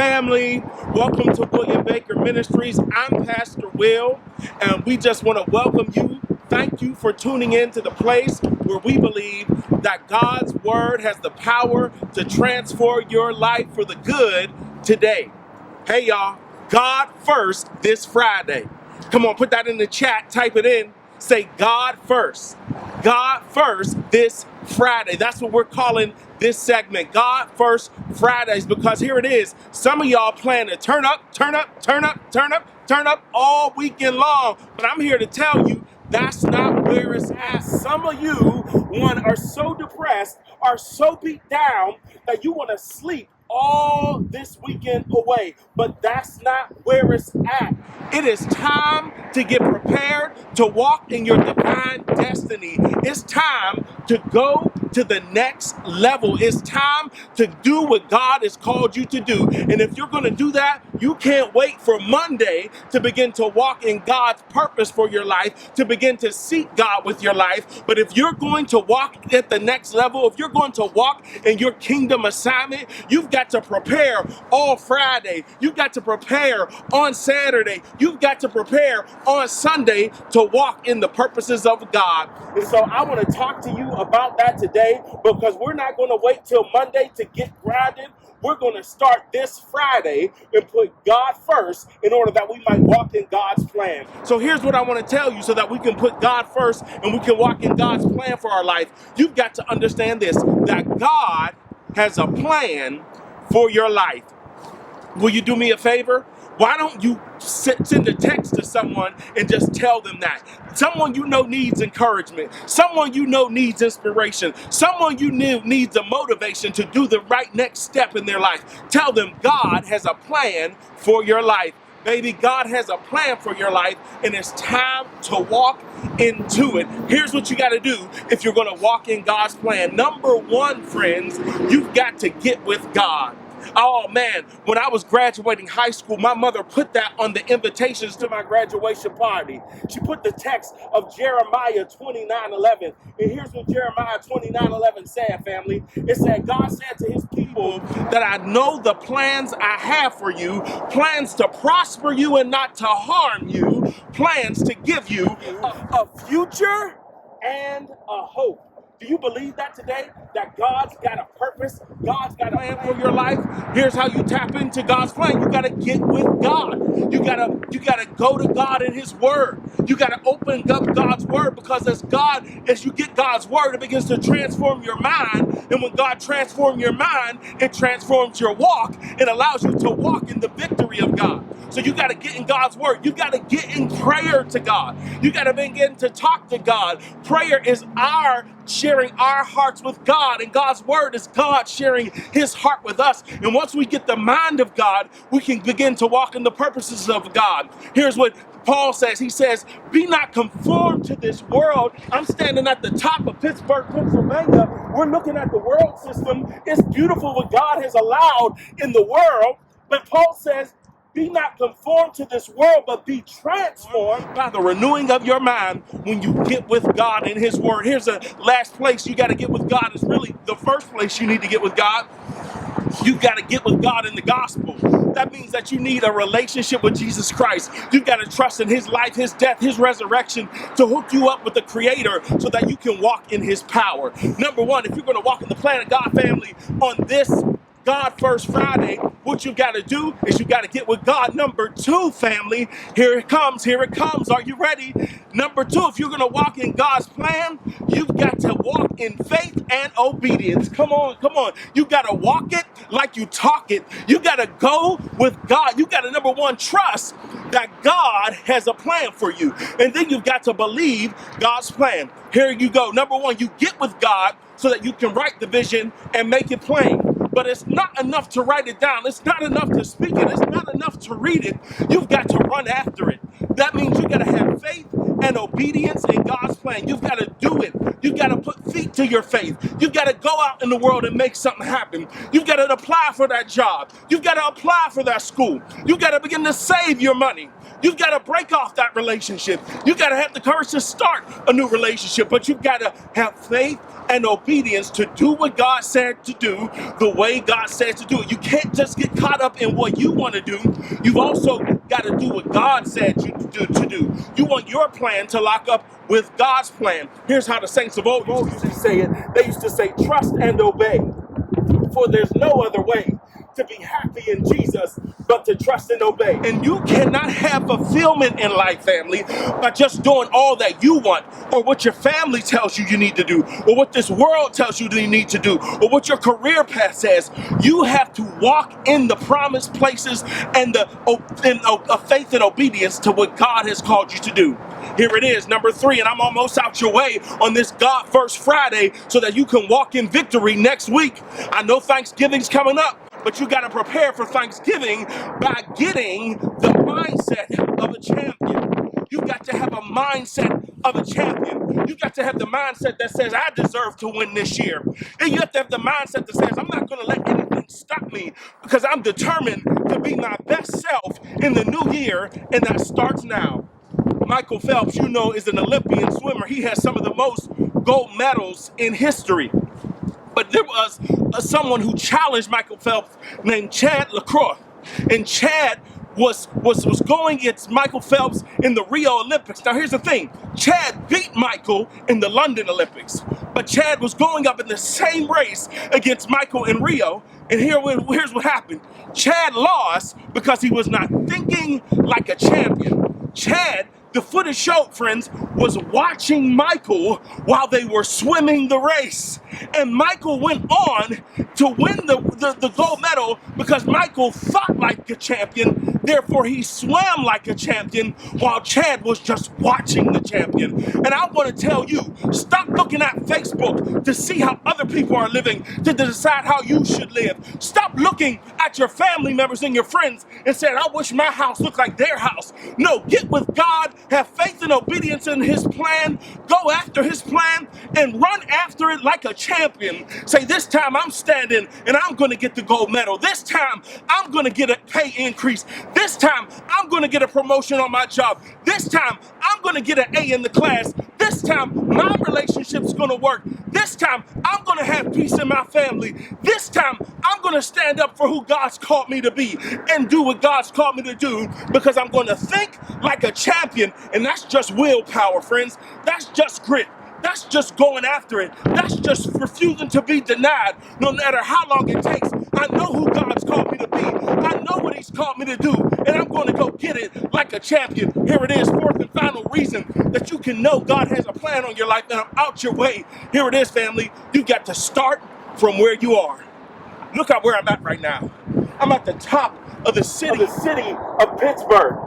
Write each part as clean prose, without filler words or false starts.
family. Welcome to William Baker Ministries. I'm Pastor Will, and we just want to welcome you. Thank you for tuning in to the place where we believe that God's Word has the power to transform your life for the good today. Hey, y'all, God first this Friday. Come on, put that in the chat, type it in. Say God first. God first this Friday. That's what we're calling this segment, God First Fridays, because here it is. Some of y'all plan to turn up all weekend long, but I'm here to tell you that's not where it's at. Some of you, are so depressed, are so beat down that you want to sleep all this weekend away, but that's not where it's at. It is time to get prepared to walk in your divine destiny. It's time to go to the next level. It's time to do what God has called you to do. And if you're going to do that, you can't wait for Monday to begin to walk in God's purpose for your life, to begin to seek God with your life. But if you're going to walk at the next level, if you're going to walk in your kingdom assignment, you've got to prepare all Friday. You've got to prepare on Saturday. You've got to prepare on Sunday to walk in the purposes of God. And so I want to talk to you about that today, because we're not going to wait till Monday to get grounded. We're going to start this Friday and put God first in order that we might walk in God's plan. So here's what I want to tell you so that we can put God first and we can walk in God's plan for our life. You've got to understand this, that God has a plan for your life. Will you do me a favor? Why don't you send a text to someone and just tell them that? Someone you know needs encouragement. Someone you know needs inspiration. Someone you know needs the motivation to do the right next step in their life. Tell them God has a plan for your life. Baby, God has a plan for your life, and it's time to walk into it. Here's what you got to do if you're going to walk in God's plan. Number one, friends, you've got to get with God. Oh man, when I was graduating high school, my mother put that on the invitations to my graduation party. She put the text of Jeremiah 29:11. And here's what Jeremiah 29:11 said, family. It said, God said to his people that I know the plans I have for you, plans to prosper you and not to harm you, plans to give you a future and a hope. Do you believe that today? That God's got a purpose? God's got a plan for your life? Here's how you tap into God's plan. You got to get with God. You gotta go to God in his word. You got to open up God's word, because as you get God's word, it begins to transform your mind. And when God transforms your mind, it transforms your walk. It allows you to walk in the victory of God. So you got to get in God's word. You got to get in prayer to God. You got to begin to talk to God. Prayer is our sharing our hearts with God, and God's word is God sharing his heart with us. And once we get the mind of God, we can begin to walk in the purposes of God. Here's what Paul says. He says, be not conformed to this world. I'm standing at the top of Pittsburgh, Pennsylvania. We're looking at the world system. It's beautiful what God has allowed in the world. But Paul says, be not conformed to this world, but be transformed by the renewing of your mind when you get with God in his word. Here's the last place you got to get with God. Is really the first place you need to get with God. You got to get with God in the gospel. That means that you need a relationship with Jesus Christ. You got to trust in his life, his death, his resurrection to hook you up with the Creator so that you can walk in his power. Number one, if you're going to walk in the plan of God, family, on this God First Friday, what you got to do is you got to get with God. Number two, family, here it comes. Are you ready? Number two, if you're going to walk in God's plan, you've got to walk in faith and obedience. Come on. You got to walk it like you talk it. You got to go with God. You got to, number one, trust that God has a plan for you. And then you've got to believe God's plan. Here you go. Number one, you get with God so that you can write the vision and make it plain. But it's not enough to write it down. It's not enough to speak it. It's not enough to read it. You've got to run after it. That means you got to have faith and obedience in God's plan. You've got to do it. You've got to put feet to your faith. You've got to go out in the world and make something happen. You've got to apply for that job. You've got to apply for that school. You've got to begin to save your money. You've got to break off that relationship. You've got to have the courage to start a new relationship, but you've got to have faith and obedience to do what God said to do the way God said to do it. You can't just get caught up in what you want to do. You've also got to do what God said you to do. You want your plan to lock up with God's plan. Here's how the saints of old used to say it. They used to say, trust and obey, for there's no other way to be happy in Jesus but to trust and obey. And you cannot have fulfillment in life, family, by just doing all that you want, or what your family tells you you need to do, or what this world tells you that you need to do, or what your career path says. You have to walk in the promised places and the faith and obedience to what God has called you to do. Here it is, number 3, and I'm almost out your way on this God First Friday so that you can walk in victory next week. I know Thanksgiving's coming up, but you got to prepare for Thanksgiving by getting the mindset of a champion. You've got to have a mindset of a champion. You got to have the mindset that says, I deserve to win this year. And you have to have the mindset that says, I'm not going to let anything stop me because I'm determined to be my best self in the new year, and that starts now. Michael Phelps, you know, is an Olympian swimmer. He has some of the most gold medals in history. But there was someone who challenged Michael Phelps named Chad LaCroix. And Chad was going against Michael Phelps in the Rio Olympics. Now here's the thing. Chad beat Michael in the London Olympics. But Chad was going up in the same race against Michael in Rio. And here's what happened. Chad lost because he was not thinking like a champion. Chad, the footage showed, friends, was watching Michael while they were swimming the race. And Michael went on to win the gold medal because Michael thought like a champion. Therefore, he swam like a champion while Chad was just watching the champion. And I want to tell you, stop looking at Facebook to see how other people are living, to decide how you should live. Stop looking at your family members and your friends and saying, I wish my house looked like their house. No, get with God, have faith and obedience in His plan, go after His plan, and run after it like a champion. Say, this time I'm standing and I'm going to get the gold medal. This time I'm going to get a pay increase. This time I'm going to get a promotion on my job. This time I'm going to get an A in the class. This time my relationship's going to work. This time I'm going to have peace in my family. This time I'm going to stand up for who God's called me to be and do what God's called me to do, because I'm going to think like a champion. And that's just willpower, friends. That's just grit. That's just going after it. That's just refusing to be denied no matter how long it takes. I know who God's called me to be. I know what He's called me to do, and I'm going to go get it like a champion. Here it is, fourth and final reason that you can know God has a plan on your life, and I'm out your way. Here it is, family. You got to start from where you are. Look at where I'm at right now. I'm at the top of the city of Pittsburgh.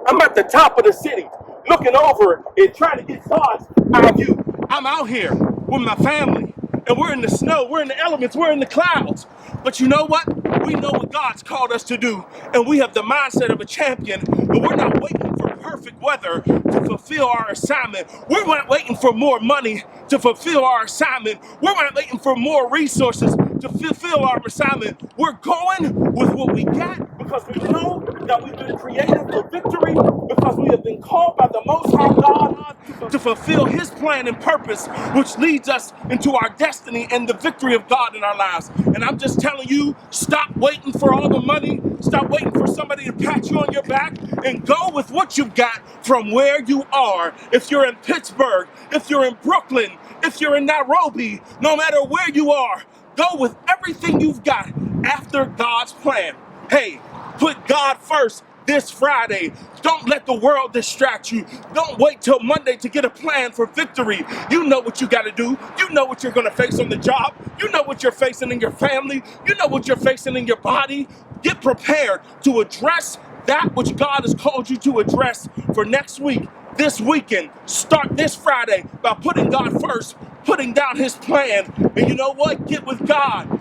I'm at the top of the city, looking over and trying to get thoughts out of you. I'm out here with my family, and we're in the snow, we're in the elements, we're in the clouds. But you know what? We know what God's called us to do, and we have the mindset of a champion, but we're not waiting for perfect weather to fulfill our assignment. We're not waiting for more money to fulfill our assignment. We're not waiting for more resources to fulfill our assignment. We're going with what we got because we know that we've been created for victory, because we have been called by the Most High God to fulfill His plan and purpose, which leads us into our destiny and the victory of God in our lives. And I'm just telling you, stop waiting for all the money. Stop waiting for somebody to pat you on your back, and go with what you've got from where you are. If you're in Pittsburgh, if you're in Brooklyn, if you're in Nairobi, no matter where you are, go with everything you've got after God's plan. Hey, put God first this Friday. Don't let the world distract you. Don't wait till Monday to get a plan for victory. You know what you got to do. You know what you're going to face on the job. You know what you're facing in your family. You know what you're facing in your body. Get prepared to address that which God has called you to address for next week, this weekend. Start this Friday by putting God first, putting down His plan. And you know what? Get with God.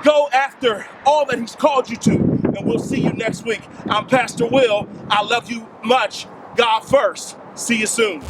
Go after all that He's called you to. And we'll see you next week. I'm Pastor Will. I love you much. God first. See you soon.